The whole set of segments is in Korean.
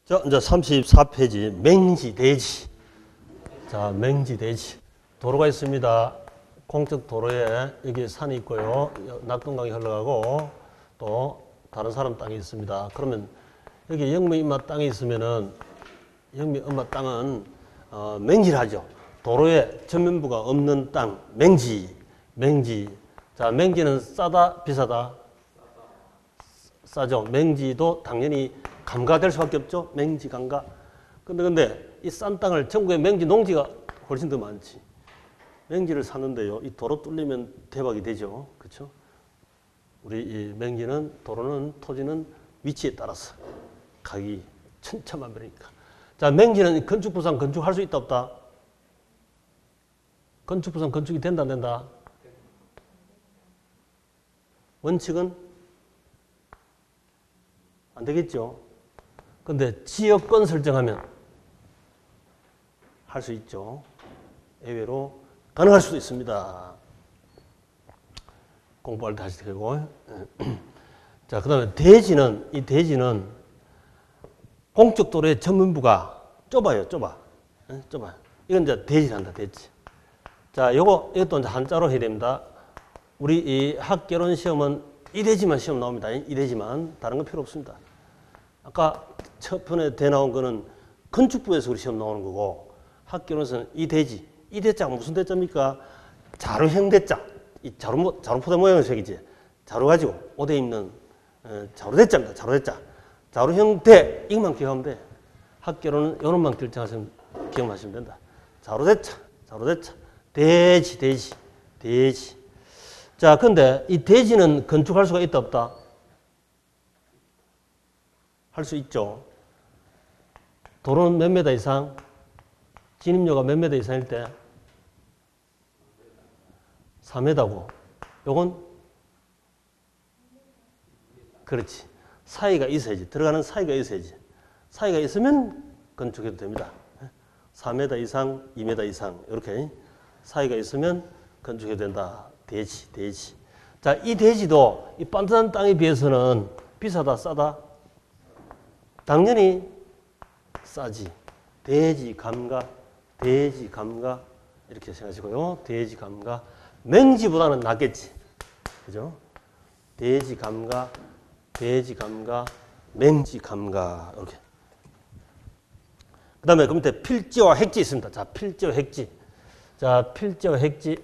자, 이제 34페이지 맹지, 대지. 자, 맹지, 대지. 도로가 있습니다. 공적 도로에 여기 산이 있고요. 낙동강이 흘러가고 또 다른 사람 땅이 있습니다. 그러면 여기 영미 엄마 땅이 있으면은 영미 엄마 땅은 맹지를 하죠. 도로에 전면부가 없는 땅, 맹지, 맹지. 자, 맹지는 싸다, 비싸다? 싸죠. 맹지도 당연히 감가될 수밖에 없죠. 맹지 감가. 근데 이 싼 땅을 전국에 맹지 농지가 훨씬 더 많지. 맹지를 사는데요. 이 도로 뚫리면 대박이 되죠. 그렇죠? 우리 이 맹지는 도로는 토지는 위치에 따라서 가격이 천차만별이니까. 자, 맹지는 건축부상 건축할 수 있다 없다? 건축부상 건축이 된다 안 된다? 원칙은 안 되겠죠. 근데 지역권 설정하면 할 수 있죠. 예외로 가능할 수도 있습니다. 공부할 때 다시 되고. 자, 그 다음에 대지는, 이 대지는 공적 도로의 전문부가 좁아요, 좁아. 좁아요. 이건 이제 대지를 한다, 대지. 자, 이것도 이제 한자로 해야 됩니다. 우리 이 학개론 시험은 이 대지만 시험 나옵니다. 이 대지만. 다른 건 필요 없습니다. 아까 첫 편에 대 나온 거는 건축부에서 우리 시험 나오는 거고, 학개론에서는 이 대지. 이 대자가 무슨 대자입니까? 자루형 대자. 이 자루포대 모양의 색이지. 자루 가지고 오대 있는 자루 대자입니다. 자루 대자. 자루형 대. 이것만 기억하면 돼. 학개론은 요놈만 기억하시면 된다. 자루 대자. 자루 대자. 대지, 대지, 대지. 자, 근데 이 대지는 건축할 수가 있다 없다? 할 수 있죠. 도로는 몇 메다 이상? 진입로가 몇 메다 이상일 때? 4m고. 요건? 그렇지. 사이가 있어야지. 들어가는 사이가 있어야지. 사이가 있으면 건축해도 됩니다. 4m 이상, 2m 이상 이렇게 사이가 있으면 건축해도 된다. 대지, 대지. 자, 이 대지도 이 반듯한 땅에 비해서는 비싸다, 싸다? 당연히 싸지. 대지 감가, 대지 감가 이렇게 생각하시고요. 대지 감가. 맹지보다는 낫겠지. 그죠? 대지 감가, 대지 감가, 맹지 감가 이렇게. 그 다음에 그 밑에 필지와 핵지 있습니다. 자, 필지와 핵지. 자, 필지와 핵지.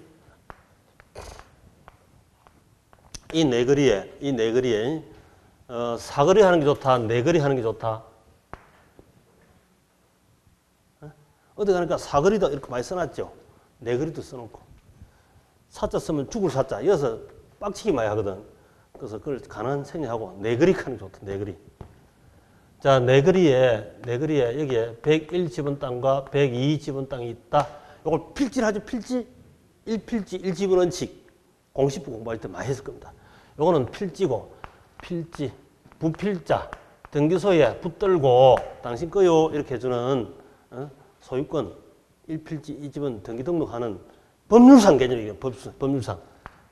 이 네거리에 사거리 하는 게 좋다, 네거리 하는 게 좋다. 어디 가니까 사거리도 이렇게 많이 써놨죠. 네거리도 써놓고. 사자 쓰면 죽을 사자. 이어서 빡치기 많이 하거든. 그래서 그걸 가능한 생략하고 네거리 하는 게 좋다, 네거리. 자, 네거리에 여기에 101지분 땅과 102지분 땅이 있다. 이걸 필지를 하죠, 필지. 1필지, 1지분 원칙. 공식부 공부할 때 많이 했을 겁니다. 요거는 필지고, 필지, 부필자, 등기소에 붙들고 당신 거요 이렇게 해주는 소유권, 1필지, 2집은 등기 등록하는 법률상 개념이에요. 법률상.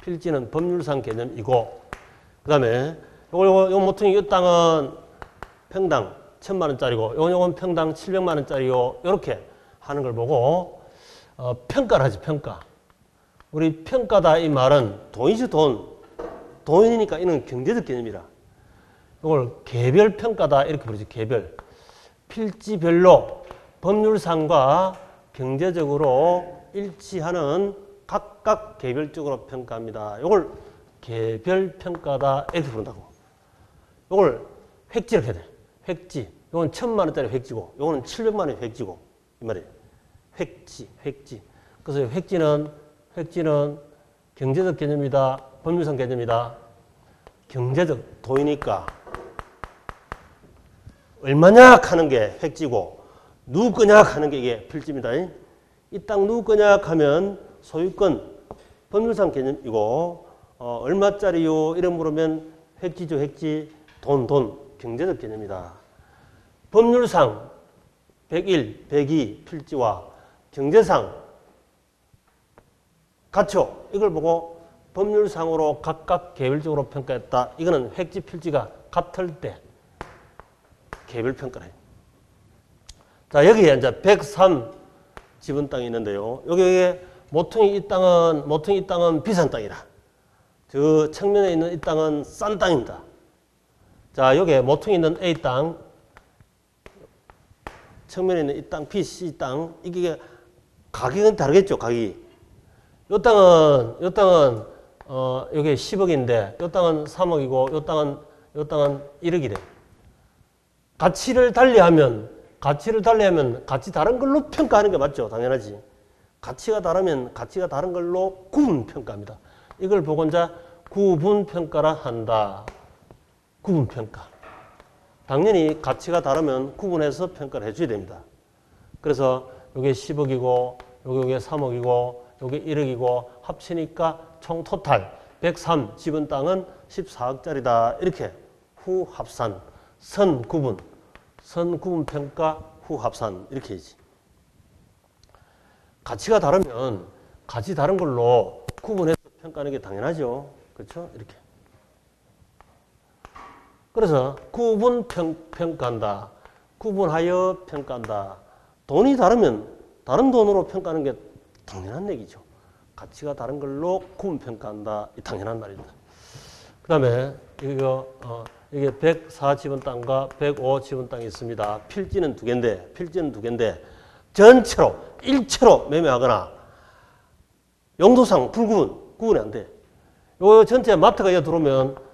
필지는 법률상 개념이고, 그 다음에 요거 모퉁이 이 땅은 평당 1,000만 원짜리고, 요건 평당 700만 원짜리요. 이렇게 하는 걸 보고 평가를 하지, 평가. 우리 평가다 이 말은 돈이죠, 돈. 돈이니까 이는 경제적 개념이라. 이걸 개별 평가다 이렇게 부르지, 개별. 필지별로 법률상과 경제적으로 일치하는 각각 개별적으로 평가합니다. 이걸 개별 평가다 이렇게 부른다고. 이걸 획지를 해야 돼. 획지. 이건 1,000만 원짜리 획지고, 이거는 700만 원의 획지고, 이 말이에요. 획지. 그래서 획지는 경제적 개념이다, 법률상 개념이다. 경제적 돈이니까 얼마냐 하는 게 획지고, 누구 거냐 하는 게 이게 필지입니다. 이 땅 누구 거냐 하면 소유권, 법률상 개념이고, 얼마짜리요? 이런 물으면 획지죠, 획지. 돈, 경제적 개념이다. 법률상 101, 102 필지와 경제상 가초 이걸 보고 법률상으로 각각 개별적으로 평가했다. 이거는 획지 필지가 같을 때 개별 평가를 해요. 자, 여기에 이제 103 지분 땅이 있는데요. 여기에 모퉁이 이 땅은 비싼 땅이다. 저 측면에 있는 이 땅은 싼 땅입니다. 자, 여기에 모퉁이 있는 A 땅, 측면에 있는 이 땅, B, C 땅, 이게 가격은 다르겠죠, 가격이. 요 땅은, 여기 10억인데, 요 땅은 3억이고, 요 땅은 1억이래. 가치를 달리하면 가치 다른 걸로 평가하는 게 맞죠, 당연하지. 가치가 다르면 가치가 다른 걸로 구분평가합니다. 이걸 보고 이제 구분평가라 한다. 구분평가. 당연히 가치가 다르면 구분해서 평가를 해줘야 됩니다. 그래서 요게 10억이고 요게 3억이고 요게 1억이고 합치니까 총 토탈 103 지분 땅은 14억짜리다. 이렇게 후합산, 선구분 평가 후합산 이렇게 해야지. 가치가 다르면 가치 다른 걸로 구분해서 평가하는 게 당연하죠. 그렇죠? 이렇게. 그래서 구분 평가한다. 구분하여 평가한다. 돈이 다르면 다른 돈으로 평가하는 게 당연한 얘기죠. 가치가 다른 걸로 구분 평가한다. 이 당연한 말입니다. 그 다음에 이게 104 지분 땅과 105 지분 땅이 있습니다. 필지는 두 개인데 전체로 일체로 매매하거나 용도상 구분이 안 돼. 요 전체 마트가 여기 들어오면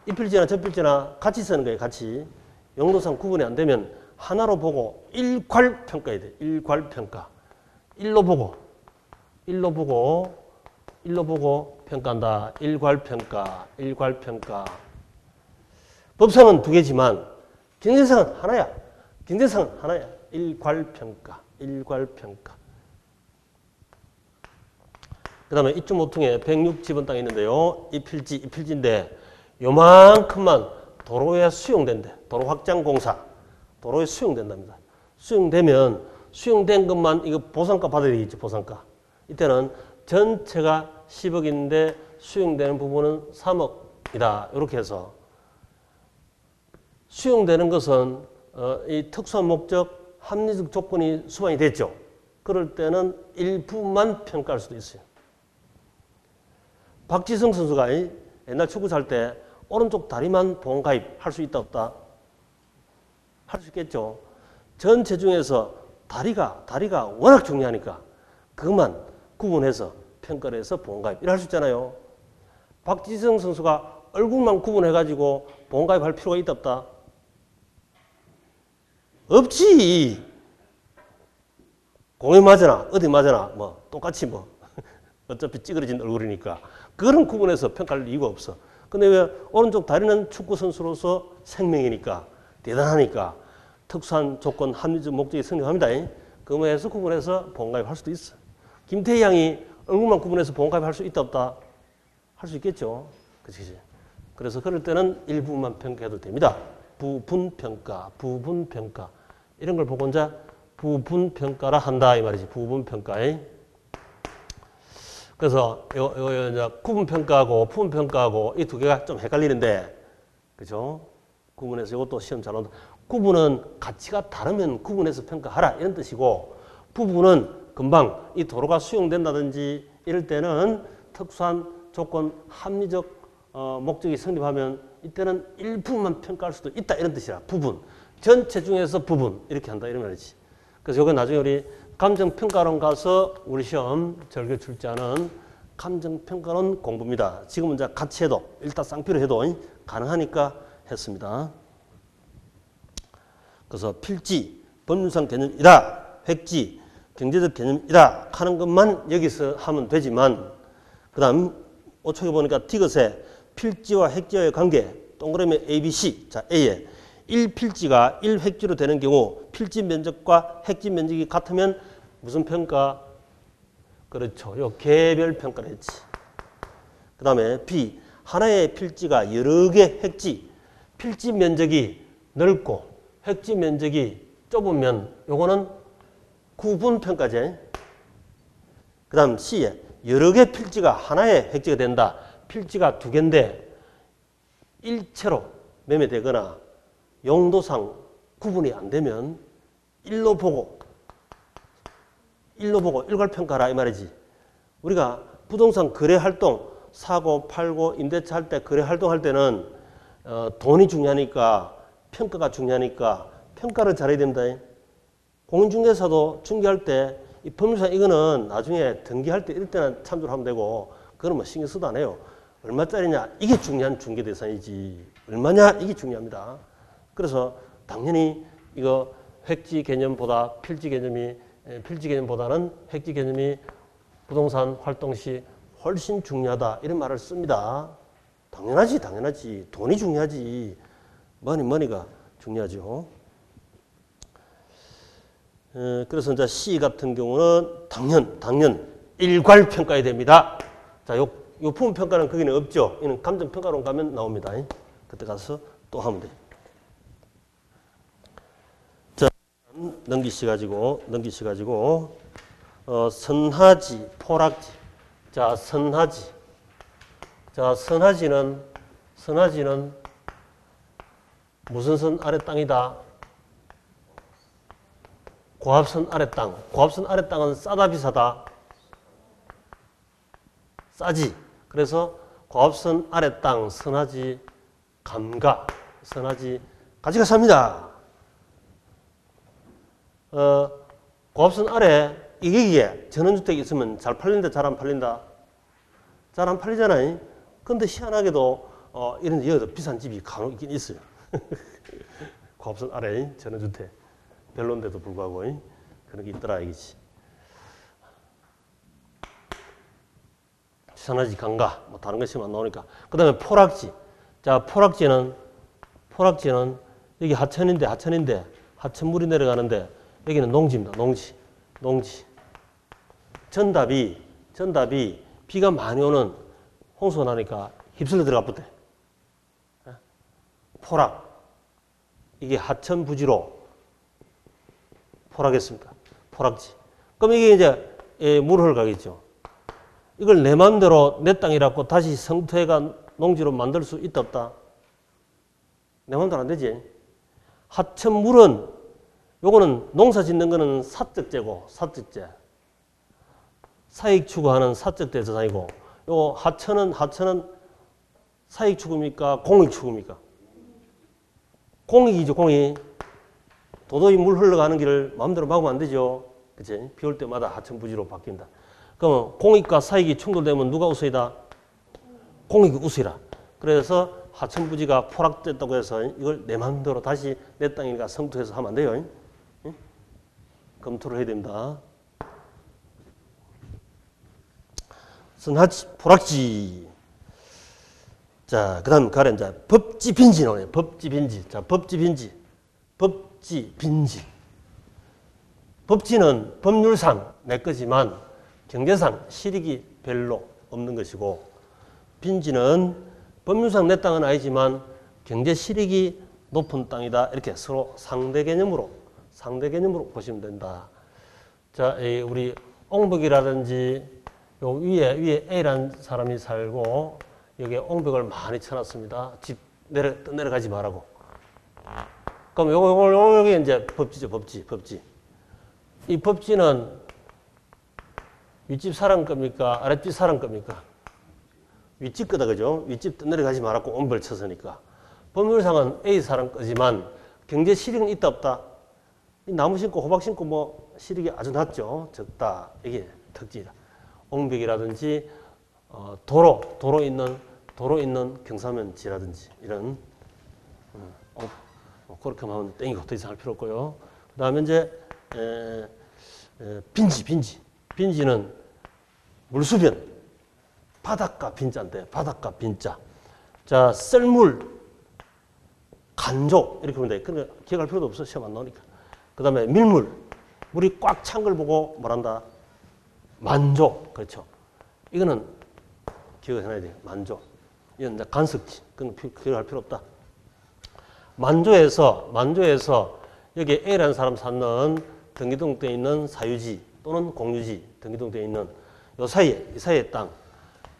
이 필지나 저 필지나 같이 쓰는 거예요. 같이. 용도상 구분이 안 되면 하나로 보고 일괄 평가해야 돼. 일괄 평가. 일로 보고 평가한다. 일괄 평가. 법상은 두 개지만 경제상은 하나야. 일괄 평가. 그 다음에 이쪽 모퉁이에 106 지분 땅이 있는데요. 이 필지인데 요만큼만 도로에 수용된대. 도로 확장 공사. 도로에 수용된답니다. 수용된 것만 이거 보상가 받아야 되겠지, 보상가. 이때는 전체가 10억인데 수용되는 부분은 3억이다. 이렇게 해서 수용되는 것은 이 특수한 목적, 합리적 조건이 수반이 됐죠. 그럴 때는 일부만 평가할 수도 있어요. 박지성 선수가 옛날 축구 살 때 오른쪽 다리만 보험가입 할 수 있다 없다? 할 수 있겠죠. 전체 중에서 다리가 워낙 중요하니까 그것만 구분해서 평가를 해서 보험가입 이렇게 할 수 있잖아요. 박지성 선수가 얼굴만 구분해가지고 보험가입 할 필요가 있다 없다? 없지. 공에 맞으나 어디 맞으나 뭐 똑같이 뭐 어차피 찌그러진 얼굴이니까 그런 구분해서 평가할 이유가 없어. 근데 왜 오른쪽 다리는 축구 선수로서 생명이니까 대단하니까 특수한 조건 합리적 목적이 성립합니다. 그거에서 구분해서 보험가입 할 수도 있어. 김태희 양이 얼굴만 구분해서 보험가입 할 수 있다 없다? 할 수 있겠죠. 그치? 그래서 그럴 때는 일부분만 평가해도 됩니다. 부분평가. 이런 걸 보고 이제 부분평가라 한다 이 말이지. 부분평가. 그래서 요 이제 구분평가하고 부분평가하고 이 두 개가 좀 헷갈리는데, 그죠? 구분해서 이것도 시험 잘 나온다. 구분은 가치가 다르면 구분해서 평가하라 이런 뜻이고, 부분은 금방 이 도로가 수용된다든지 이럴 때는 특수한 조건 합리적 목적이 성립하면 이때는 일부분만 평가할 수도 있다 이런 뜻이라. 부분. 전체 중에서 부분 이렇게 한다 이런 말이지. 그래서 이건 나중에 우리 감정평가론 가서 우리 시험 절교 출제하는 감정평가론 공부입니다. 지금은 이제 같이 해도 일단 쌍피로 해도 가능하니까 했습니다. 그래서 필지, 법률상 개념이다. 획지, 경제적 개념이다 하는 것만 여기서 하면 되지만, 그 다음 5초에 보니까 디귿에 필지와 획지와의 관계, 동그라미 ABC. 자, A에 1필지가 1획지로 되는 경우 필지 면적과 획지 면적이 같으면 무슨 평가? 그렇죠. 요 개별 평가를 했지. 그 다음에 B. 하나의 필지가 여러 개 획지. 필지 면적이 넓고 획지 면적이 좁으면 요거는 구분평가제. 그 다음 C에 여러 개 필지가 하나의 획지가 된다. 필지가 두 개인데 일체로 매매되거나 용도상 구분이 안 되면 일로 보고 일괄평가라 이 말이지. 우리가 부동산 거래 활동 사고 팔고 임대차 할 때 거래 활동할 때는 돈이 중요하니까 평가가 중요하니까 평가를 잘해야 된다. 공인중개사도 중개할 때 이 법률상 이거는 나중에 등기할 때 이럴 때는 참조를 하면 되고 그거는 뭐 신경 쓰도 안 해요. 얼마짜리냐 이게 중요한 중개 대상이지 얼마냐 이게 중요합니다. 그래서 당연히 이거 획지 개념보다 필지 개념보다는 획지 개념이 부동산 활동 시 훨씬 중요하다 이런 말을 씁니다. 당연하지. 돈이 중요하지. 머니가 중요하죠. 그래서 이제 C 같은 경우는 당연 일괄 평가해야 됩니다. 자, 요 부분 평가는 거기는 없죠. 이는 감정 평가론 가면 나옵니다. 그때 가서 또 하면 돼. 자, 넘기시가지고 선하지, 포락지. 자, 선하지. 자, 선하지는 무슨 선 아래 땅이다? 고압선 아래 땅. 고압선 아래 땅은 싸다 비싸다? 싸지. 그래서 고압선 아래 땅 선하지 감가. 선하지 가지가 삽니다. 고압선 아래 이게 전원주택이 있으면 잘 팔린다, 잘 안 팔린다? 잘 안 팔리잖아요. 근데 희한하게도 이런 여기도 비싼 집이 간혹 있긴 있어요. 고압선 아래 전원주택. 별론데도 불구하고 그런 게 있더라 이거지. 선하지 강가 뭐 다른 것이 안 나오니까. 그 다음에 포락지. 자, 포락지는 여기 하천인데 하천물이 내려가는데 여기는 농지입니다. 농지. 전답이 비가 많이 오는 홍수가 나니까 휩쓸려 들어가 보대. 포락. 이게 하천 부지로 포락했습니다. 포락지. 그럼 이게 이제 물 흘러가겠죠. 이걸 내 마음대로 내 땅이라고 다시 성토해가 농지로 만들 수 있다 없다? 내 마음대로 안 되지. 하천물은 요거는 농사 짓는 거는 사적재고 사적재. 사익 추구하는 사적 대상이고 요 하천은 사익 추구입니까? 공익 추구입니까? 공익이죠, 공익. 도도히 물 흘러가는 길을 마음대로 막으면 안 되죠. 그치? 비 올 때마다 하천부지로 바뀐다. 그러면 공익과 사익이 충돌되면 누가 우세이다? 공익이 우세이라. 그래서 하천부지가 포락됐다고 해서 이걸 내 마음대로 다시 내 땅이니까 성토해서 하면 안 돼요. 응? 검토를 해야 됩니다. 선하지, 포락지. 자, 그 다음 가래 이제 법지 빈지 나오네요. 법지 빈지. 자, 법지 빈지. 법지는 법률상 내 거지만 경제상 실익이 별로 없는 것이고 빈지는 법률상 내 땅은 아니지만 경제 실익이 높은 땅이다. 이렇게 서로 상대 개념으로 보시면 된다. 자, 우리 옹벽이라든지 요 위에 A라는 사람이 살고 여기에 옹벽을 많이 쳐놨습니다. 집 내려가지 말라고. 그럼 요게 이제 법지죠, 법지. 이 법지는 윗집 사람 겁니까? 아랫집 사람 겁니까? 윗집 거다, 그죠? 윗집 내려가지 말라고 옹벽을 쳤으니까. 법률상은 A 사람 거지만 경제 실익은 있다, 없다? 이 나무 심고 호박 심고 뭐 실익이 아주 낮죠. 적다. 이게 특징이다. 옹벽이라든지 도로 있는 경사면지라든지 이런 그렇게 하면 땡이고 더 이상 할 필요 없고요. 그 다음에 이제 빈지는 물수변 바닷가 빈자인데 바닷가 빈자. 자, 썰물 간조 이렇게 보면 돼. 근데 기억할 필요도 없어. 시험 안 나오니까. 그 다음에 밀물 물이 꽉 찬 걸 보고 뭐란다? 만조. 그렇죠. 이거는 기억해놔야 돼요. 만조. 이건 이제 간섭지. 그건 기억할 필요 없다. 만조에서 여기 A라는 사람 사는 등기등록되어 있는 사유지 또는 공유지 등기등록되어 있는 이 사이에 땅,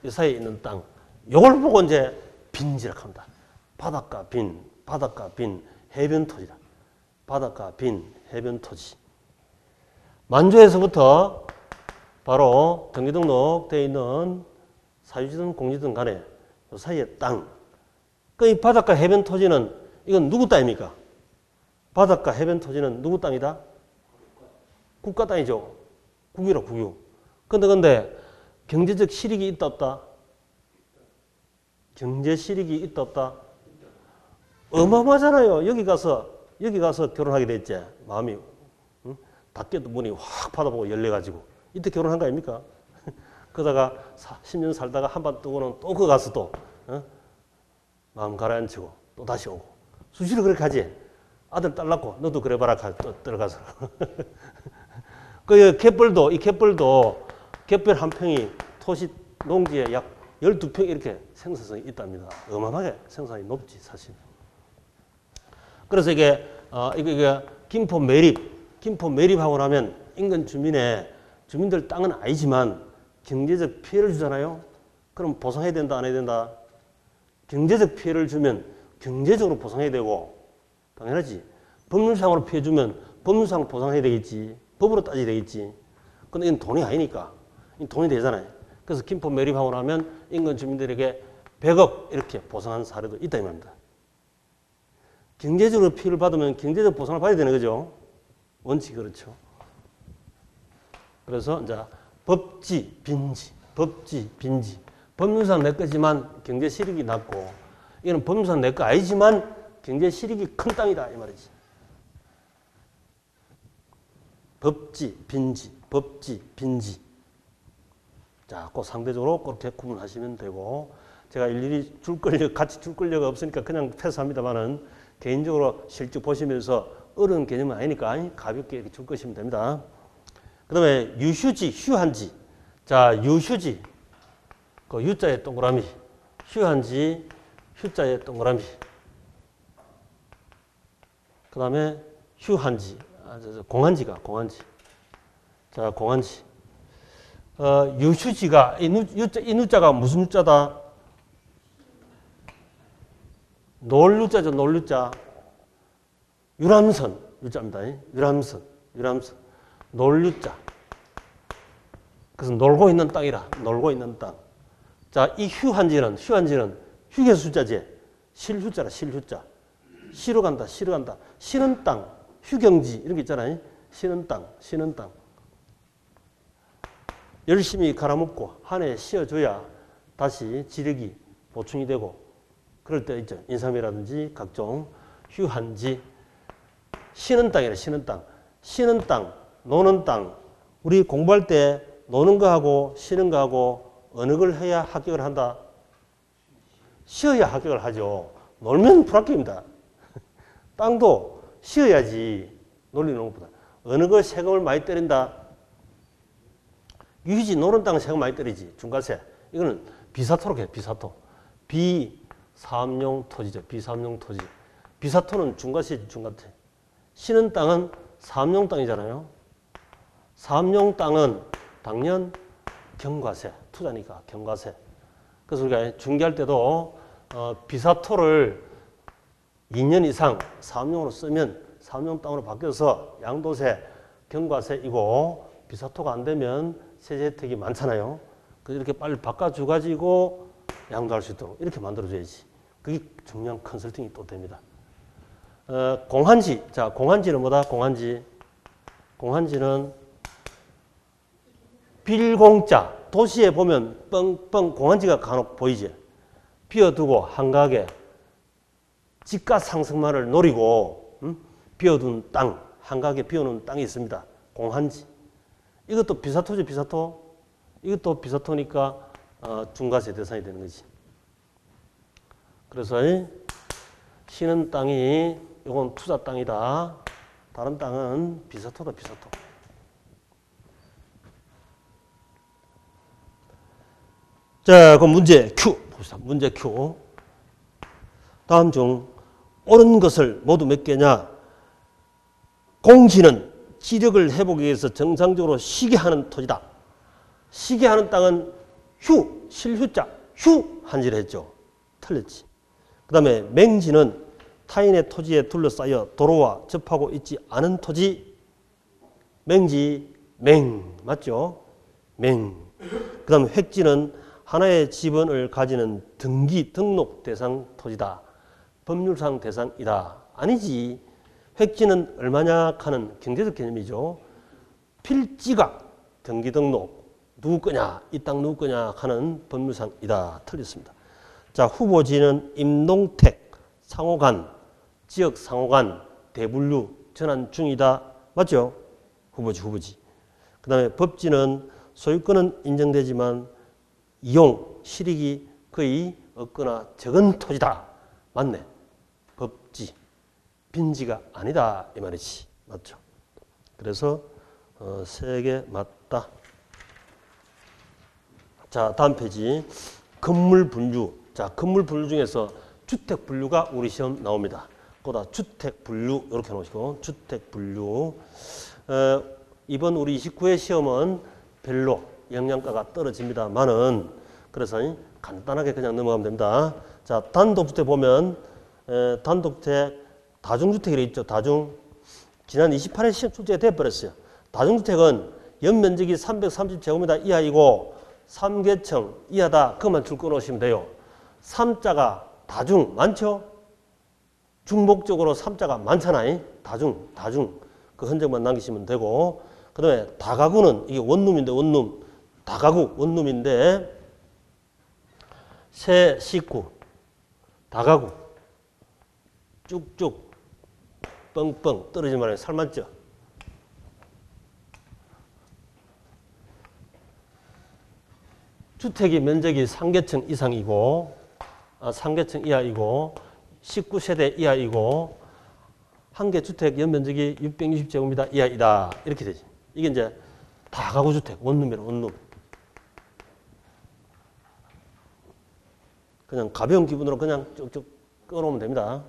이 사이에 있는 땅, 요걸 보고 이제 빈지라고 합니다. 바닷가 빈 해변 토지다. 바닷가 빈 해변 토지. 만주에서부터 바로 등기 등록되어 있는 사유지든 공유지든 간에 그 사이에 땅. 이 바닷가 해변 토지는 이건 누구 땅입니까? 바닷가 해변 토지는 누구 땅이다? 국가 땅이죠. 국유로 국유. 근데 경제적 실익이 있다 없다? 경제 실익이 있다 없다? 어마어마하잖아요. 여기 가서 결혼하게 됐지. 마음이 닫게도 문이 확 받아보고 열려가지고 이때 결혼한 거 아닙니까? 그러다가 10년 살다가 한번 뜨고는 또 그 가서 또 마음 가라앉히고 또 다시 오고 수시로 그렇게 하지. 아들 딸 낳고 너도 그래 봐라 또 들어가서. 그 갯벌도 갯벌 한 평이 토시 농지에 약 12평 이렇게 생산성이 있답니다. 어마어마하게 생산이 높지 사실. 그래서 이게 김포 매립하고 나면 인근 주민들 땅은 아니지만 경제적 피해를 주잖아요. 그럼 보상해야 된다 안 해야 된다? 경제적 피해를 주면 경제적으로 보상해야 되고 당연하지. 법률상으로 피해 주면 법률상으로 보상해야 되겠지. 법으로 따져야 되겠지. 근데 이건 돈이 아니니까. 이건 돈이 되잖아요. 그래서 김포 매립하고 나면 인근 주민들에게 100억 이렇게 보상한 사례도 있다 이 말입니다. 경제적으로 피해를 받으면 경제적 보상을 받아야 되는 거죠. 원칙이 그렇죠. 그래서 이제 법지, 빈지. 법률상 내 거지만 경제 실익이 낮고 이거는 법률상 내 거 아니지만 경제 실익이 큰 땅이다 이 말이지. 법지, 빈지. 자, 그 상대적으로 그렇게 구분하시면 되고 제가 일일이 같이 줄 권리가 없으니까 그냥 패스합니다만은 개인적으로 실제 보시면서 어려운 개념은 아니니까 가볍게 이렇게 줄 것이면 됩니다. 그 다음에 유휴지, 휴한지. 자, 유휴지. 그 유자의 동그라미. 휴한지, 휴자의 동그라미. 그 다음에 휴한지. 공한지가. 자, 공한지. 유휴지가, 이 누자가 무슨 유자다? 놀유자죠, 놀유자. 유람선, 유자입니다. 유람선. 놀유자. 그래서 놀고 있는 땅이라, 놀고 있는 땅. 자, 이 휴한지는 휴게수자지. 실휴자라, 실휴자. 쉬러 간다. 쉬는 땅, 휴경지, 이런 게 있잖아요. 쉬는 땅. 열심히 갈아먹고 한 해 쉬어줘야 다시 지력이 보충이 되고 그럴 때 있죠. 인삼이라든지 각종 휴한지. 쉬는 땅이라, 쉬는 땅, 노는 땅. 우리 공부할 때 노는 거하고 쉬는 거하고 어느 걸 해야 합격을 한다? 쉬어야 합격을 하죠. 놀면 불합격입니다. 땅도 쉬어야지 놀리는 것보다. 어느 거 세금을 많이 때린다? 유휴지 노는 땅은 세금 많이 때리지. 중과세. 이거는 비사토로 해요. 비사토. 비사업용 토지죠. 비사업용 토지. 비사토는 중과세지. 중과세. 쉬는 땅은 사업용 땅이잖아요. 사업용 땅은 당연 경과세. 투자니까 경과세. 그래서 우리가 중개할 때도 비사토를 2년 이상 사업용으로 쓰면 사업용 땅으로 바뀌어서 양도세, 경과세이고 비사토가 안 되면 세제 혜택이 많잖아요. 그래서 이렇게 빨리 바꿔줘가지고 양도할 수 있도록 이렇게 만들어줘야지. 그게 중요한 컨설팅이 또 됩니다. 공한지. 자, 공한지는 뭐다? 공한지는 빌공자. 도시에 보면 뻥뻥 공한지가 간혹 보이지. 비워두고 한가하게 집가 상승만을 노리고 비워둔 땅, 한가하게 비워놓은 땅이 있습니다. 공한지. 이것도 비사토죠, 비사토. 이것도 비사토니까 중과세 대상이 되는 거지. 그래서 쉬는 땅이 이건 투자 땅이다. 다른 땅은 비사토다, 비사토. 자, 그럼 문제 Q 봅시다. 문제 Q. 다음 중 옳은 것을 모두 몇 개냐? 공지는 지력을 회복하기 위해서 정상적으로 쉬게 하는 토지다. 쉬게 하는 땅은 실휴자, 휴한지를 했죠. 틀렸지. 그 다음에 맹지는 타인의 토지에 둘러싸여 도로와 접하고 있지 않은 토지. 맹지 맹 맞죠? 맹. 그다음에 획지는 하나의 지번을 가지는 등기 등록 대상 토지다. 법률상 대상이다. 아니지. 획지는 얼마냐 하는 경제적 개념이죠. 필지가 등기 등록 누구 거냐 이 땅 누구 거냐 하는 법률상이다. 틀렸습니다. 자, 후보지는 임농택, 상호간, 지역 상호간, 대분류, 전환 중이다. 맞죠? 후보지. 그 다음에 법지는 소유권은 인정되지만 이용, 실익이 거의 없거나 적은 토지다. 맞네. 법지. 빈지가 아니다. 이 말이지. 맞죠? 그래서 세 개 맞다. 자, 다음 페이지. 건물 분류. 자, 건물 분류 중에서 주택 분류가 우리 시험 나옵니다. 거기다 주택 분류 이렇게 놓으시고 주택 분류. 이번 우리 29회 시험은 별로 영양가가 떨어집니다만은 그래서 간단하게 그냥 넘어가면 됩니다. 자, 단독주택 보면 단독주택 다중주택이 있죠. 다중. 지난 28회 시험 출제가 되어버렸어요. 다중주택은 연면적이 330제곱미터 이하이고 3계층 이하다. 그것만 줄 꺼놓으시면 돼요. 3자가 다중 많죠? 중복적으로 3자가 많잖아요. 다중. 그 흔적만 남기시면 되고 그 다음에 다가구는 이게 원룸인데 원룸. 다가구 원룸인데 새 식구 다가구 쭉쭉 뻥뻥 떨어지지 말아요. 살맞죠? 주택이 면적이 3계층 이상이고 3계층 이하이고 19세대 이하이고 한 개 주택 연면적이 660제곱미터 이하이다. 이렇게 되지. 이게 이제 다가구 주택 원룸이라 원룸. 그냥 가벼운 기분으로 그냥 쭉쭉 끌어오면 됩니다.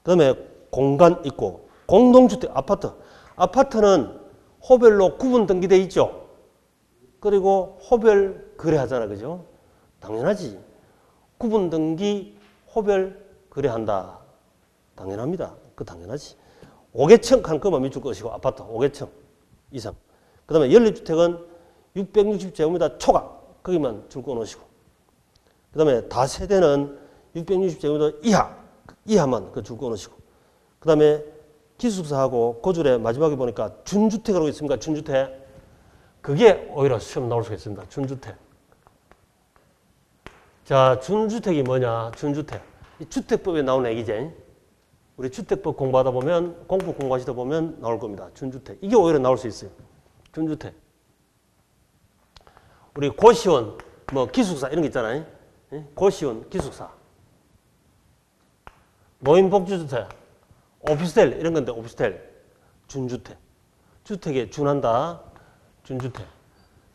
그 다음에 공간 있고 공동주택 아파트. 아파트는 호별로 구분 등기되어 있죠. 그리고 호별 거래하잖아. 그죠? 당연하지. 구분 등기 호별 거래한다. 당연합니다. 그 당연하지. 5계층 한 것만 밑줄 것이고 아파트 5계층 이상. 그 다음에 연립주택은 660제곱미터 초과 거기만 줄 꺼놓으시고 그 다음에 다세대는 660제곱미터 이하만 그 줄 꺼놓으시고 그 다음에 기숙사하고 고줄에 마지막에 보니까 준주택이라고 있습니까? 준주택. 그게 오히려 시험 나올 수가 있습니다. 준주택. 자, 준주택이 뭐냐? 준주택. 이 주택법에 나오는 얘기지. 우리 주택법 공부하다 보면 공법 공부하시다 보면 나올 겁니다. 준주택. 이게 오히려 나올 수 있어요. 준주택. 우리 고시원, 뭐 기숙사 이런 게 있잖아요. 고시원, 기숙사. 노인복지주택, 오피스텔 이런 건데 오피스텔. 준주택. 주택에 준한다. 준주택.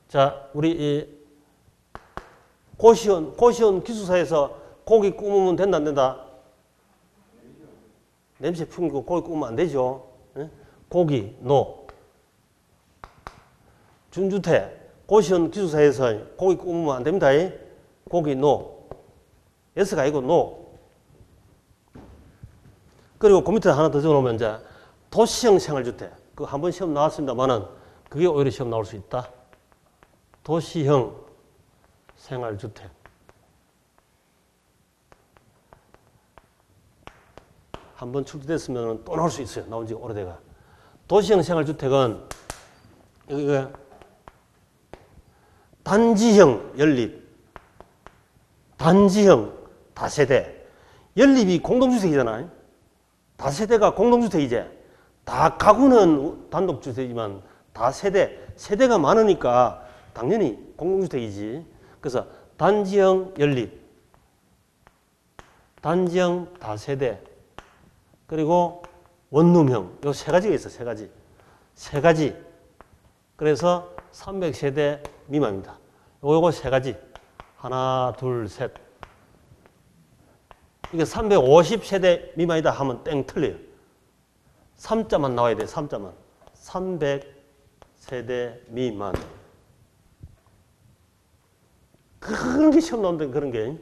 자, 우리 이 고시원 기숙사에서 고기 구우면 된다 안 된다? 냄새 풍기고 고기 구우면 안 되죠. 고기, 노. 준주택, 고시원 기숙사에서 고기 구우면 안 됩니다. 고기, 노. S가 아니고 노. 그리고 그 밑에 하나 더 적어놓으면 이제 도시형 생활주택. 그거 한번 시험 나왔습니다만은 그게 오히려 시험 나올 수 있다. 도시형 생활주택. 한번 출제됐으면 또 나올 수 있어요. 나온 지가 오래돼가. 도시형 생활주택은 이거 단지형 연립, 단지형 다세대. 연립이 공동주택이잖아요. 다세대가 공동주택이지. 다 가구는 단독주택이지만 세대가 많으니까 당연히 공동주택이지. 그래서 단지형 연립, 단지형 다세대, 그리고 원룸형. 요 세 가지가 있어. 세 가지. 그래서 300세대 미만입니다. 요거 세 가지. 하나, 둘, 셋. 이게 350세대 미만이다 하면 땡 틀려요. 3자만 나와야 돼. 3자만. 300세대 미만. 그런 게 시험 나오는데 그런 게.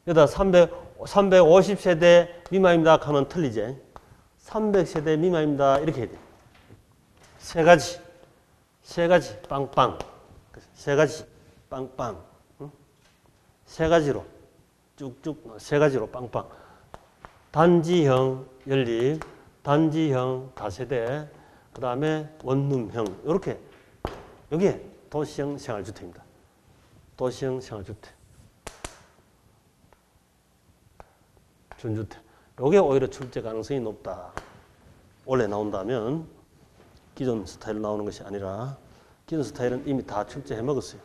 여기다 350세대 미만입니다 하면 틀리지. 300세대 미만입니다. 이렇게 해야 돼. 세 가지, 빵빵. 세 가지, 빵빵. 응? 세 가지로, 쭉쭉, 세 가지로 빵빵. 단지형 연립, 단지형 다세대, 그 다음에 원룸형. 이렇게, 여기에 도시형 생활주택입니다. 도시형 생활주택. 준주택. 요게 오히려 출제 가능성이 높다. 원래 나온다면 기존 스타일로 나오는 것이 아니라 기존 스타일은 이미 다 출제해 먹었어요.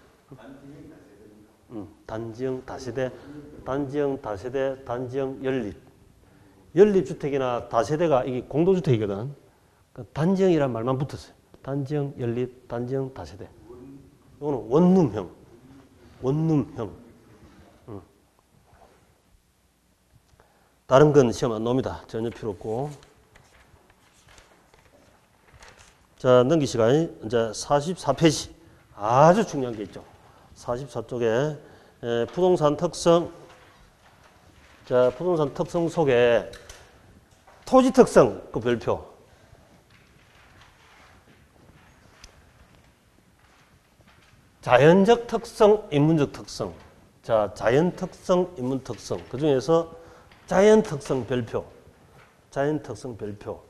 단지형 다세대, 단지형 다세대, 단지형 연립. 연립주택이나 다세대가 이게 공동주택이거든. 단지형이란 말만 붙었어요. 단지형 연립, 단지형 다세대. 이거는 원룸형. 원룸형. 다른 건 시험 안 나옵니다. 전혀 필요 없고. 자, 넘기시가 이제 44페이지. 아주 중요한 게 있죠. 44쪽에 부동산 특성. 자, 부동산 특성 속에 토지 특성 그 별표. 자연적 특성, 인문적 특성. 자, 자연 특성, 인문 특성. 그 중에서 자연 특성 별표. 자연 특성 별표.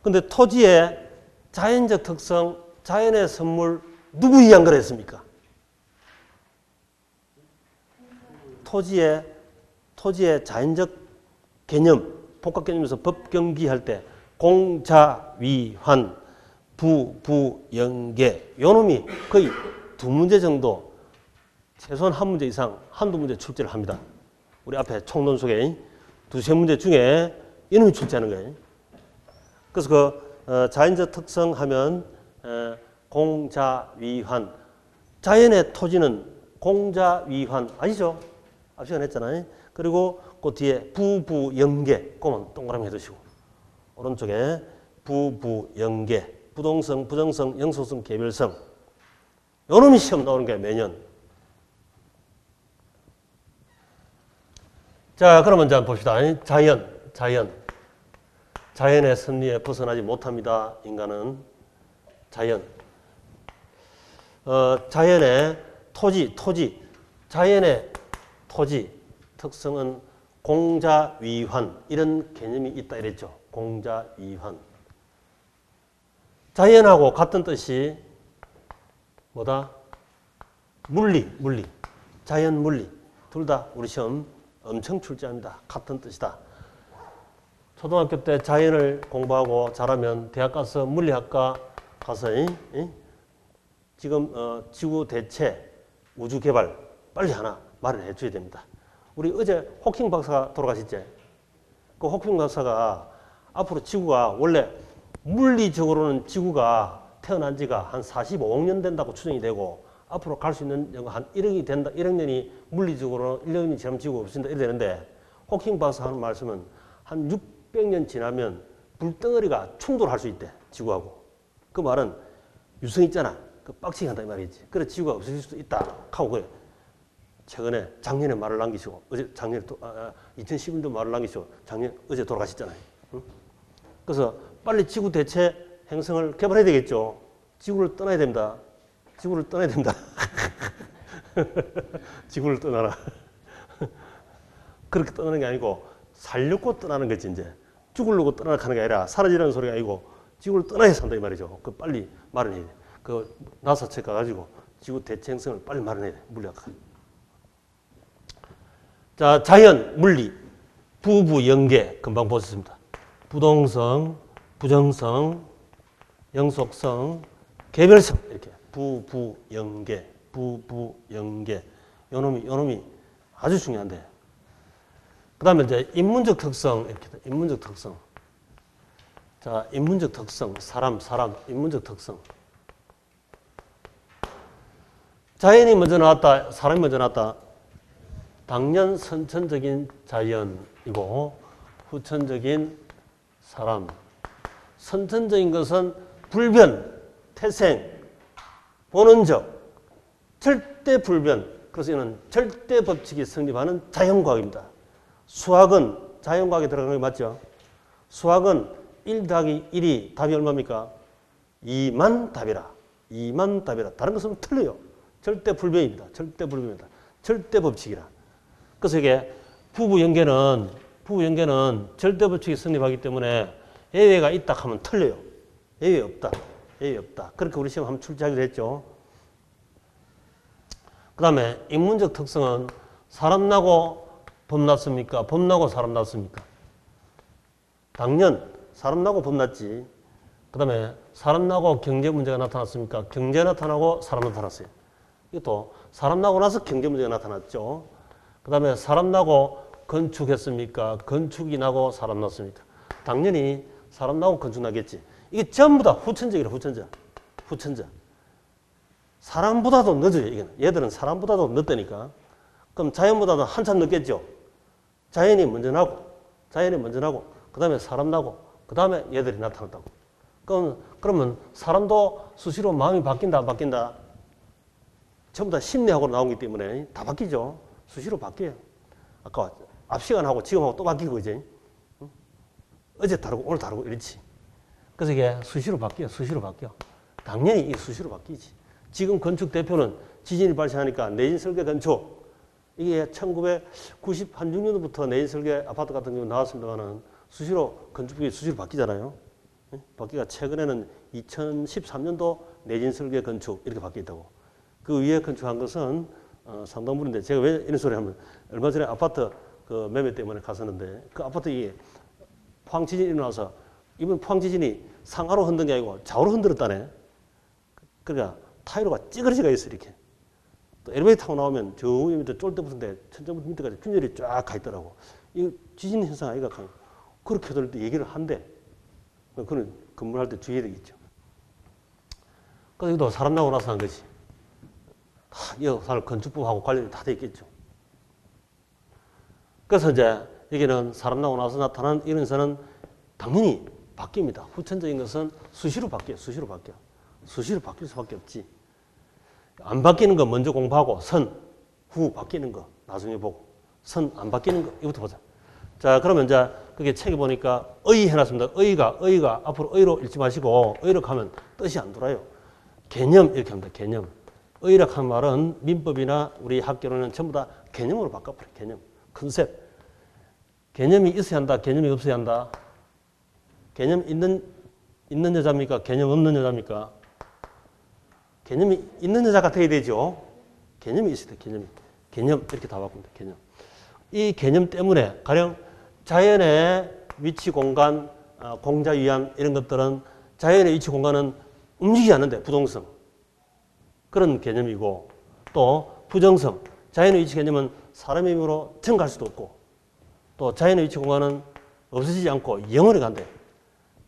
근데 토지의 자연적 특성, 자연의 선물 누구 이해한 거랬습니까? 토지의 자연적 개념, 복합 개념에서 법 경기할 때 공자위환, 부연계 요 놈이 거의 두 문제 정도, 최소한 한 문제 이상 한두 문제 출제를 합니다. 우리 앞에 총론 속에 두세 문제 중에 이놈이 출제하는 거예요. 그래서 그 자연적 특성 하면 공자위환. 자연의 토지는 공자위환 아시죠? 앞 시간에 했잖아요. 그리고 그 뒤에 부연계 그거만 동그라미 해두시고 오른쪽에 부연계 부동성, 부정성, 영속성, 개별성 요 놈이 시험 나오는 거예요. 매년. 자, 그러면 이제 봅시다. 자연의 섭리에 벗어나지 못합니다. 인간은 자연의 자연의 토지 특성은 공자위환 이런 개념이 있다 이랬죠. 공자위환. 자연하고 같은 뜻이 뭐다? 물리. 자연 물리. 둘 다 우리 시험 엄청 출제합니다. 같은 뜻이다. 초등학교 때 자연을 공부하고 잘하면 대학 가서 물리학과 가서 지금 지구 대체, 우주 개발 빨리 하나 말을 해줘야 됩니다. 우리 어제 호킹 박사가 돌아가셨지? 그 호킹 박사가 앞으로 지구가 원래 물리적으로는 지구가 태어난 지가 한 45억 년 된다고 추정이 되고 앞으로 갈 수 있는 한 1억이 된다. 1억 년이 물리적으로 1억 년이 지나면 지구가 없어진다. 이래 되는데 호킹 박사 하는 말씀은 한 600년 지나면 불덩어리가 충돌할 수 있대. 지구하고. 그 말은 유성 있잖아. 그 빡치게 한다 이 말이지. 그래 지구가 없어질 수도 있다. 하고 그래. 최근에 작년에 말을 남기시고 어제 작년에 2011년도 말을 남기시고 어제 돌아가셨잖아요. 응? 그래서 빨리 지구 대체 행성을 개발해야 되겠죠. 지구를 떠나야 됩니다. 지구를 떠나야 됩니다. 지구를 떠나라. 그렇게 떠나는 게 아니고 살려고 떠나는 거지 이제. 죽으려고 떠나가는 게 아니라 사라지라는 소리가 아니고 지구를 떠나야 산다 이 말이죠. 그 빨리 말을 해야 돼. 그 나사 책 가가지고 지구 대체 행성을 빨리 말을 해야 돼. 물리학과. 자, 자연, 물리, 부부연계 금방 보셨습니다. 부동성, 부정성, 영속성, 개별성 이렇게 부부연계. 요놈이 아주 중요한데. 그다음에 이제 인문적 특성 이렇게 인문적 특성. 자, 인문적 특성 사람 인문적 특성. 자연이 먼저 나왔다, 사람이 먼저 나왔다. 당연 선천적인 자연이고 후천적인 사람. 선천적인 것은 불변, 태생, 본원적, 절대 불변. 그래서 이는 절대 법칙이 성립하는 자연과학입니다. 수학은 자연과학에 들어가는 게 맞죠? 수학은 1 더하기 1이 답이 얼마입니까? 2만 답이라. 2만 답이라. 다른 것은 틀려요. 절대 불변입니다. 절대 불변입니다. 절대 법칙이라. 그래서 이게 부부 연계는 절대 법칙이 성립하기 때문에 예외가 있다 하면 틀려요. 예외 없다. 예외 없다. 그렇게 우리 시험 한번 출제하기로 했죠. 그 다음에 인문적 특성은 사람 나고 법 났습니까? 법 나고 사람 났습니까? 당연 사람 나고 법 났지. 그 다음에 사람 나고 경제 문제가 나타났습니까? 경제 나타나고 사람 나타났어요. 이것도 사람 나고 나서 경제 문제가 나타났죠. 그 다음에 사람 나고 건축했습니까? 건축이 나고 사람 났습니까? 당연히 사람 나고 건축 나겠지. 이게 전부 다 후천적이라. 후천적. 사람보다도 늦어요. 이게는. 얘들은 사람보다도 늦다니까. 그럼 자연보다도 한참 늦겠죠. 자연이 먼저 나고 그 다음에 사람 나고 그 다음에 얘들이 나타났다고. 그러면 사람도 수시로 마음이 바뀐다 안 바뀐다? 전부 다 심리학으로 나오기 때문에 다 바뀌죠. 수시로 바뀌어요. 아까 앞 시간하고 지금하고 또 바뀌고 이제 어제 다르고 오늘 다르고 이렇지. 그래서 이게 수시로 바뀌어. 당연히 이게 수시로 바뀌지. 지금 건축 대표는 지진이 발생하니까 내진 설계 건축. 이게 1996년도부터 내진 설계 아파트 같은 경우 나왔습니다만은 수시로 건축법이 수시로 바뀌잖아요. 바뀌가 최근에는 2013년도 내진 설계 건축 이렇게 바뀌었다고. 그 위에 건축한 것은 상당 부분인데 제가 왜 이런 소리 하면 얼마 전에 아파트 그 매매 때문에 갔었는데 그 아파트 이 포항 지진이 일어나서 이번 포항 지진이 상하로 흔든 게 아니고 좌우로 흔들었다네. 그러니까 타이로가 찌그러지가 있어 이렇게. 또 엘리베이터 타고 나오면 저 위에 밑에 쫄대 붙은데 천장부터 밑에까지 균열이 쫙 가 있더라고. 이 지진 현상 아이가 그렇게 해도 얘기를 한대. 그는 근무할 때 주의해야 되겠죠. 그래서 이것도 사람 나고 나서 한 거지. 이 사람 건축법하고 관련이 다 돼 있겠죠. 그래서 이제 여기는 사람 나고 나서 나타난 이런 선은 당연히 바뀝니다. 후천적인 것은 수시로 바뀌어요. 수시로 바뀔 수밖에 없지. 안 바뀌는 거 먼저 공부하고 선, 후 바뀌는 거 나중에 보고 선 안 바뀌는 거 이것부터 보자. 자, 그러면 이제 그게 책에 보니까 의 해놨습니다. 의가 앞으로 의로 읽지 마시고 의로 하면 뜻이 안 돌아요. 개념 이렇게 합니다. 개념. 의라고 하는 말은 민법이나 우리 학교로는 전부 다 개념으로 바꿔버려요. 개념. 컨셉. 개념이 있어야 한다. 개념이 없어야 한다. 개념 있는 여자입니까? 개념 없는 여자입니까? 개념이 있는 여자가 돼야 되죠. 개념이 있어야 돼. 개념 이렇게 다 바꿉니다. 개념. 이 개념 때문에 가령 자연의 위치 공간, 공자 위안 이런 것들은 자연의 위치 공간은 움직이지 않는데 부동성 그런 개념이고 또 부정성 자연의 위치 개념은 사람의 힘으로 증가할 수도 없고 또 자연의 위치 공간은 없어지지 않고 영원히 간대.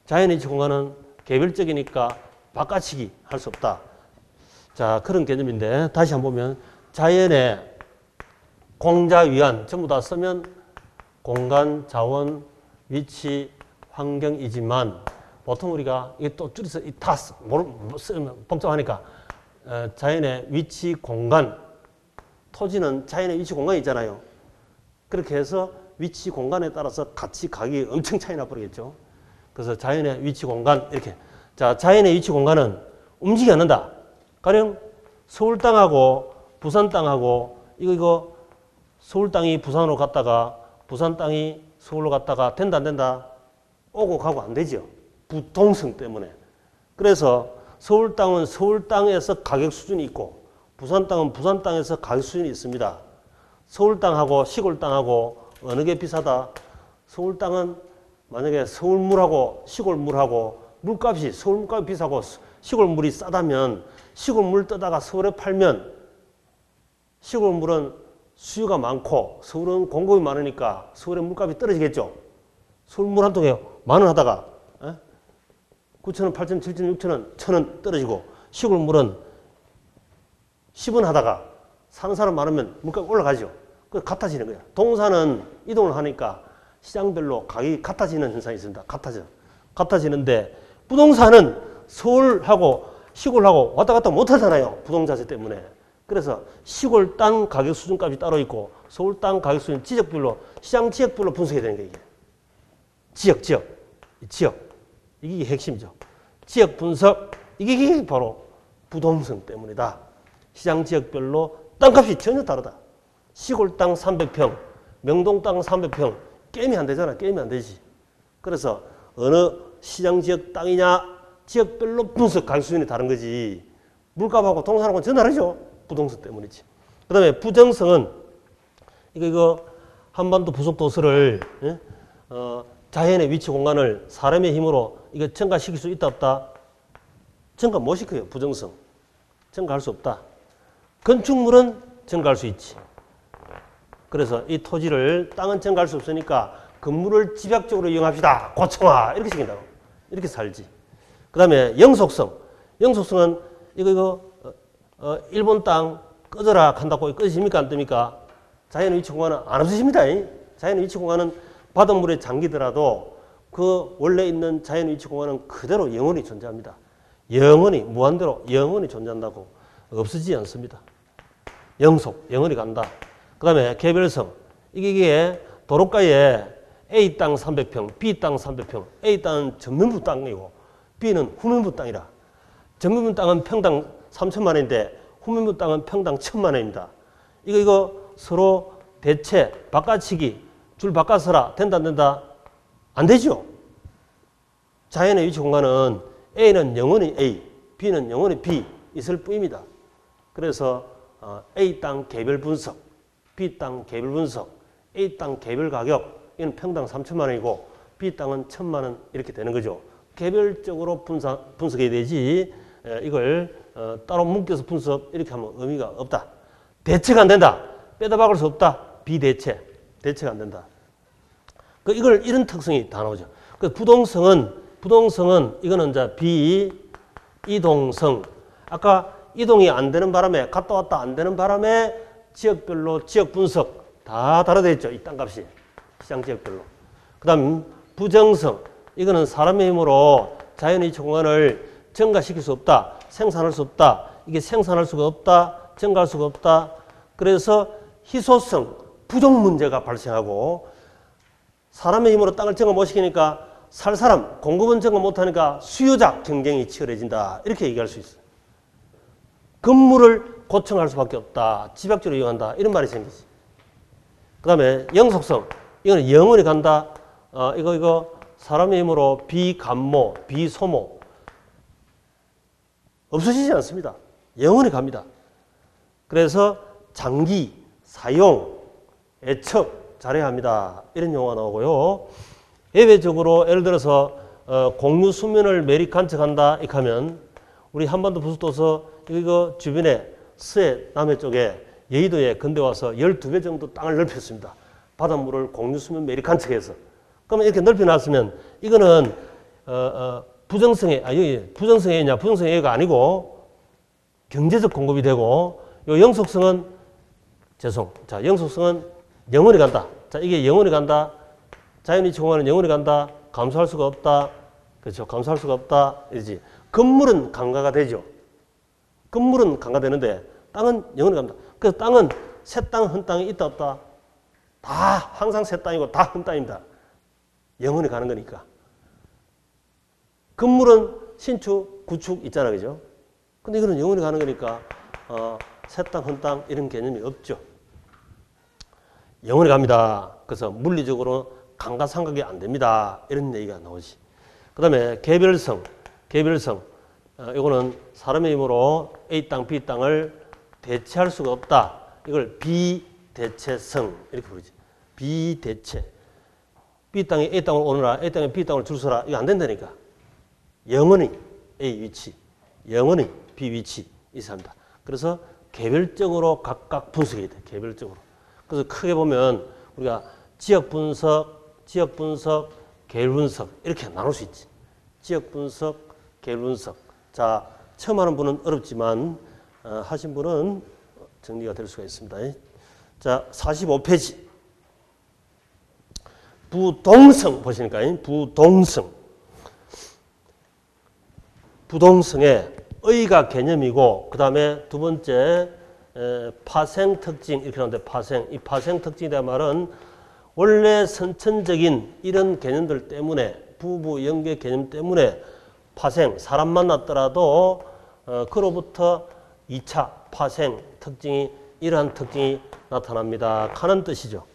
자연의 위치 공간은 개별적이니까 바꿔치기 할 수 없다. 자, 그런 개념인데 다시 한번 보면 자연의 공자 위안 전부 다 쓰면 공간, 자원, 위치, 환경이지만 보통 우리가 이게 또 줄여서 다 쓰면 복잡하니까 자연의 위치 공간 토지는 자연의 위치 공간이 있잖아요. 그렇게 해서 위치 공간에 따라서 같이 가격이 엄청 차이 나버리겠죠. 그래서 자연의 위치 공간 이렇게. 자, 자연의 위치 공간은 움직이지 않는다. 가령 서울 땅하고 부산 땅하고 이거 서울 땅이 부산으로 갔다가 부산 땅이 서울로 갔다가 된다 안 된다? 오고 가고 안 되죠. 부동성 때문에. 그래서 서울 땅은 서울 땅에서 가격 수준이 있고 부산 땅은 부산 땅에서 가격 수준이 있습니다. 서울 땅하고 시골 땅하고 어느 게 비싸다? 서울 땅은 만약에 서울물하고 시골물하고 물값이 서울 물값이 비싸고 시골물이 싸다면 시골물 떠다가 서울에 팔면 시골물은 수요가 많고 서울은 공급이 많으니까 서울의 물값이 떨어지겠죠. 서울물 한 통에 10,000원 하다가 9,000원, 8,000원, 7,000원, 6,000원, 1,000원 떨어지고 시골물은 10원 하다가 사는 사람 많으면 물값이 올라가죠. 그 같아지는 거야. 동사는 이동을 하니까 시장별로 가격이 같아지는 현상이 있습니다. 같아지는데 부동산은 서울하고 시골하고 왔다 갔다 못 하잖아요. 부동자재 때문에. 그래서 시골 땅 가격 수준값이 따로 있고 서울 땅 가격 수준 지역별로 시장 지역별로 분석해야 되는 거예요. 이게. 지역. 이게 핵심이죠. 지역 분석, 이게 바로 부동성 때문이다. 시장 지역별로 땅값이 전혀 다르다. 시골 땅 300평, 명동 땅 300평, 게임이 안 되잖아. 게임이 안 되지. 그래서 어느 시장 지역 땅이냐, 지역별로 분석할 수준이 다른 거지. 물값하고 동산하고는 전혀 다르죠. 부동성 때문이지. 그 다음에 부정성은, 이거 한반도 부속도서를, 자연의 위치 공간을 사람의 힘으로 이거 증가시킬 수 있다, 없다? 증가 못 시켜요. 부정성. 증가할 수 없다. 건축물은 증가할 수 있지. 그래서 이 토지를, 땅은 증가할 수 없으니까 건물을 집약적으로 이용합시다. 고청화. 이렇게 시킨다고. 이렇게 살지. 그 다음에 영속성. 영속성은 이거 일본 땅 꺼져라 한다고 꺼지십니까? 안 뜹니까? 자연의 위치 공간은 안 없으십니다. 자연의 위치 공간은 바닷물에 잠기더라도 그 원래 있는 자연의 위치 공간은 그대로 영원히 존재합니다. 영원히, 무한대로 영원히 존재한다고 없어지지 않습니다. 영속, 영원히 간다. 그 다음에 개별성. 이게 도로가에 A 땅 300평, B 땅 300평. A 땅은 전면부 땅이고 B는 후면부 땅이라. 전면부 땅은 평당 3천만 원인데 후면부 땅은 평당 1,000만 원입니다. 이거 서로 대체, 바꿔치기, 줄 바꿔서라 된다 안 된다? 안 되죠. 자연의 위치 공간은 A는 영원히 A, B는 영원히 B 있을 뿐입니다. 그래서 A 땅 개별 분석, B 땅 개별 분석, A 땅 개별 가격, 이는 평당 3천만 원이고 B 땅은 1,000만 원 이렇게 되는 거죠. 개별적으로 분석해야 되지 이걸 따로 묶여서 분석 이렇게 하면 의미가 없다. 대체가 안 된다. 빼다 박을 수 없다. 비대체. 대체가 안 된다. 이걸 이런 특성이 다 나오죠. 부동성은 이거는 이제 비이동성. 아까 이동이 안 되는 바람에 갔다 왔다 안 되는 바람에 지역별로 지역 분석 다 다르다 했죠. 이 땅값이. 시장 지역별로. 그 다음 부정성. 이거는 사람의 힘으로 자연의 위치 공간을 증가시킬 수 없다. 생산할 수 없다. 이게 생산할 수가 없다. 증가할 수가 없다. 그래서 희소성, 부족 문제가 발생하고 사람의 힘으로 땅을 증가 못 시키니까 살 사람, 공급은 증가 못하니까 수요자 경쟁이 치열해진다. 이렇게 얘기할 수 있어요. 건물을 고청할 수밖에 없다. 집약적으로 이용한다. 이런 말이 생기지. 그 다음에 영속성. 이거는 영원히 간다. 이거 사람의 힘으로 비감모, 비소모. 없어지지 않습니다. 영원히 갑니다. 그래서 장기, 사용, 애척 잘해야 합니다. 이런 용어가 나오고요. 예외적으로 예를 들어서 공유 수면을 매립 관측한다 이렇게 하면 우리 한반도 부속도서 이거 주변에 서해 남해 쪽에 여의도에 근대 와서 12배 정도 땅을 넓혔습니다. 바닷물을 공유 수면 매립 관측해서. 그러면 이렇게 넓혀놨으면 이거는 부정성이냐 부정성이가 아니고 경제적 공급이 되고 요 영속성은 영속성은 영원히 간다. 자, 이게 영원히 간다. 자연위치 공간은 영원히 간다. 감소할 수가 없다. 그렇죠. 감소할 수가 없다. 이러지. 건물은 강가가 되죠. 건물은 강가되는데 땅은 영원히 갑니다. 그래서 땅은 새 땅, 헌 땅이 있다 없다. 다 항상 새 땅이고 다 헌 땅입니다. 영원히 가는 거니까. 건물은 신축, 구축 있잖아. 그죠? 근데 이거는 영원히 가는 거니까 새 땅, 헌 땅 이런 개념이 없죠. 영원히 갑니다. 그래서 물리적으로 감가상각이 안 됩니다. 이런 얘기가 나오지. 그 다음에 개별성. 이거는 사람의 힘으로 A 땅, B 땅을 대체할 수가 없다. 이걸 비대체성 이렇게 부르지. 비대체. B 땅이 A 땅을 오너라, A 땅에 B 땅을 줄 서라. 이거 안 된다니까. 영원히 A 위치, 영원히 B 위치 이사합니다. 그래서 개별적으로 각각 분석해야 돼. 개별적으로. 그래서 크게 보면 우리가 지역 분석, 계열 분석 이렇게 나눌 수 있지. 지역 분석, 계열 분석. 자, 처음 하는 분은 어렵지만 하신 분은 정리가 될 수가 있습니다. 자, 45페이지. 부동성 보시니까 부동성. 부동성의 의가 개념이고 그 다음에 두 번째 파생 특징 이렇게 나오는데 파생. 이 파생 특징이란 말은 원래 선천적인 이런 개념들 때문에 부부 연계 개념 때문에 파생, 사람 만났더라도 그로부터 2차 파생 특징이 이러한 특징이 나타납니다. 하는 뜻이죠.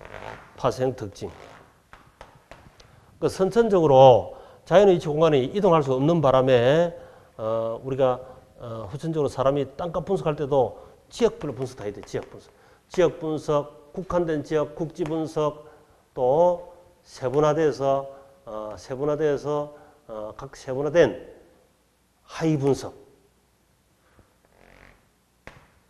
파생 특징. 그 선천적으로 자연의 위치 공간이 이동할 수 없는 바람에 우리가 후천적으로 사람이 땅값 분석할 때도 지역별로 분석 다 해야 돼. 지역 분석. 지역 분석, 국한된 지역, 국지 분석, 또 세분화돼서 각 세분화된 하위 분석.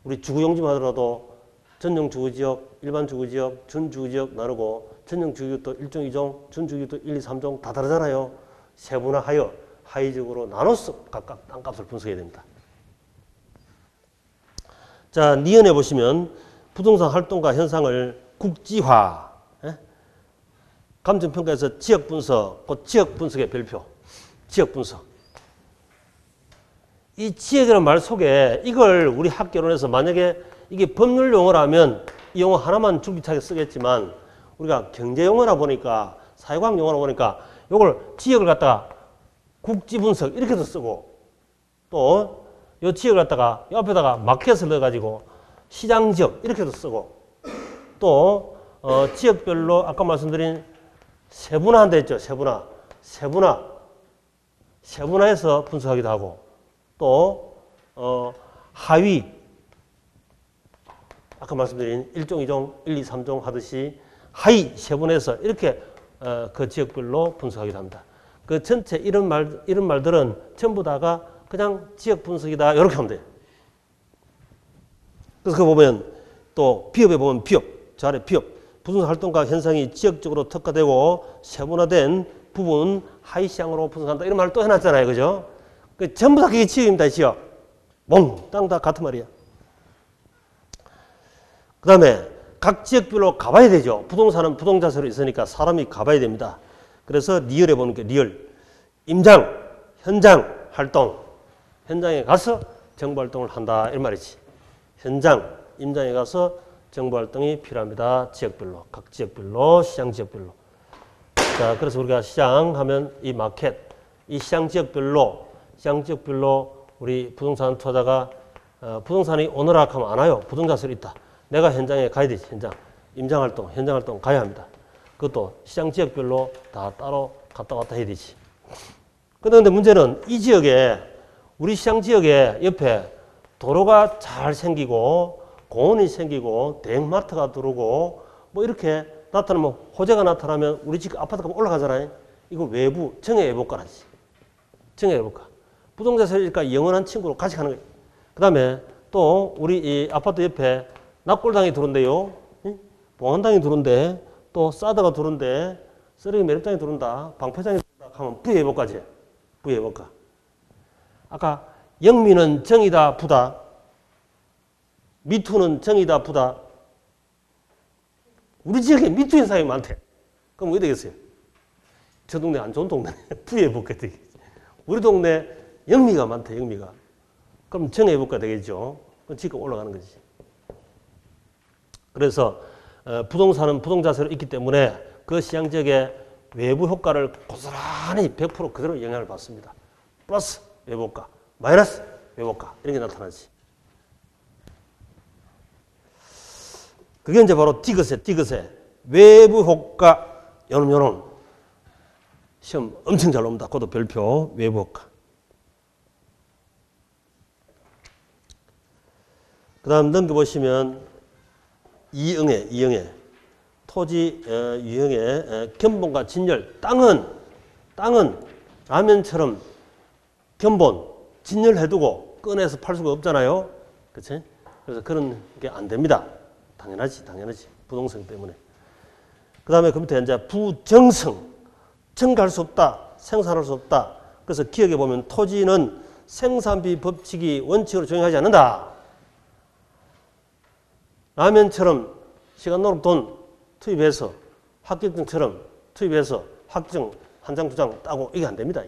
우리 주거용지만 하더라도 전용 주거지역, 일반 주거지역, 준주거지역 나누고 전용 주거지역도 1종, 2종, 준주거지역도 1, 2, 3종 다 다르잖아요. 세분화하여 하위적으로 나눠서 각각 땅값을 분석해야 됩니다. 자, 니은에 보시면 부동산 활동과 현상을 국지화, 감정평가에서 지역 분석, 그 지역 분석의 별표, 지역 분석. 이 지역이라는 말 속에 이걸 우리 학개론에서 만약에 이게 법률 용어라면 이 용어 하나만 줄기차게 쓰겠지만 우리가 경제 용어라 보니까 사회과학 용어라 보니까 이걸 지역을 갖다가 국지 분석 이렇게도 쓰고 또 이 지역을 갖다가 이 앞에다가 마켓을 넣어가지고 시장 지역 이렇게도 쓰고 또 지역별로 아까 말씀드린 세분화한다 했죠. 세분화해서 분석하기도 하고 또 하위 아까 말씀드린 1종, 2종, 1, 2, 3종 하듯이 하위 세분해서 이렇게 그 지역별로 분석하기도 합니다. 그 전체 이런 말들은 전부 다가 그냥 지역 분석이다 이렇게 하면 돼요. 그래서 그거 보면 또 비업에 보면 비업, 저 아래 비업 부동산 활동과 현상이 지역적으로 특화되고 세분화된 부분 하위 시장으로 분석한다 이런 말을 또 해놨잖아요. 그죠? 그 전부 다 그게 지역입니다. 지역. 몽땅 다 같은 말이야. 그 다음에 각 지역별로 가봐야 되죠. 부동산은 부동자세로 있으니까 사람이 가봐야 됩니다. 그래서 리얼에 보는 게 리얼. 임장, 현장 활동. 현장에 가서 정보활동을 한다. 이런 말이지. 현장, 임장에 가서 정보활동이 필요합니다. 지역별로. 각 지역별로, 시장 지역별로. 자, 그래서 우리가 시장 하면 이 마켓, 이 시장 지역별로 우리 부동산 투자자가 부동산이 오너락 하면 안 와요. 부동자세로 있다. 내가 현장에 가야 되지. 임장활동, 현장활동 가야 합니다. 그것도 시장 지역별로 다 따로 갔다 왔다 해야 되지. 그런데 문제는 이 지역에 우리 시장 지역에 옆에 도로가 잘 생기고 공원이 생기고 대형마트가 들어오고 뭐 이렇게 나타나면 호재가 나타나면 우리 집 아파트가 올라가잖아요. 이거 외부 정해외부가라지. 정해외부가. 부동자세니까 영원한 친구로 같이 가는 거예요. 그 다음에 또 우리 이 아파트 옆에 납골당이 들어온대요. 봉안당이 들어온대. 또 사드가 들어온대. 쓰레기 매립장이 들어온다. 방패장이 들어온다 하면 부예보까지. 부예보가. 아까 영미는 정이다 부다. 미투는 정이다 부다. 우리 지역에 미투인 사람이 많대. 그럼 어떻게 되겠어요? 저 동네 안 좋은 동네. 부예보가 되겠지. 우리 동네 영미가 많대. 영미가. 그럼 정예보가 되겠죠. 그럼 지금 올라가는 거지. 그래서 부동산은 부동자세로 있기 때문에 그 시장 지역의 외부 효과를 고스란히 100% 그대로 영향을 받습니다. 플러스 외부효과, 마이너스 외부효과 이런 게 나타나지. 그게 이제 바로 디귿에 외부 효과 요런 시험 엄청 잘 옵니다. 그것도 별표 외부 효과. 그 다음 넘겨보시면 이응에 토지 유형의 견본과 진열. 땅은 라면처럼 견본, 진열해두고 꺼내서 팔 수가 없잖아요. 그치? 그래서 그런 게 안 됩니다. 당연하지. 부동성 때문에. 그 다음에 그 밑에 이제 부정성. 증가할 수 없다. 생산할 수 없다. 그래서 기억해 보면 토지는 생산비 법칙이 원칙으로 적용하지 않는다. 라면처럼 시간 노력 돈 투입해서 합격증처럼 투입해서 학증 한 장, 두 장 따고 이게 안 됩니다.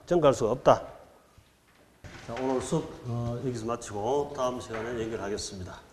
증가할 수가 없다. 자, 오늘 수업 여기서 마치고 다음 시간에 연결하겠습니다.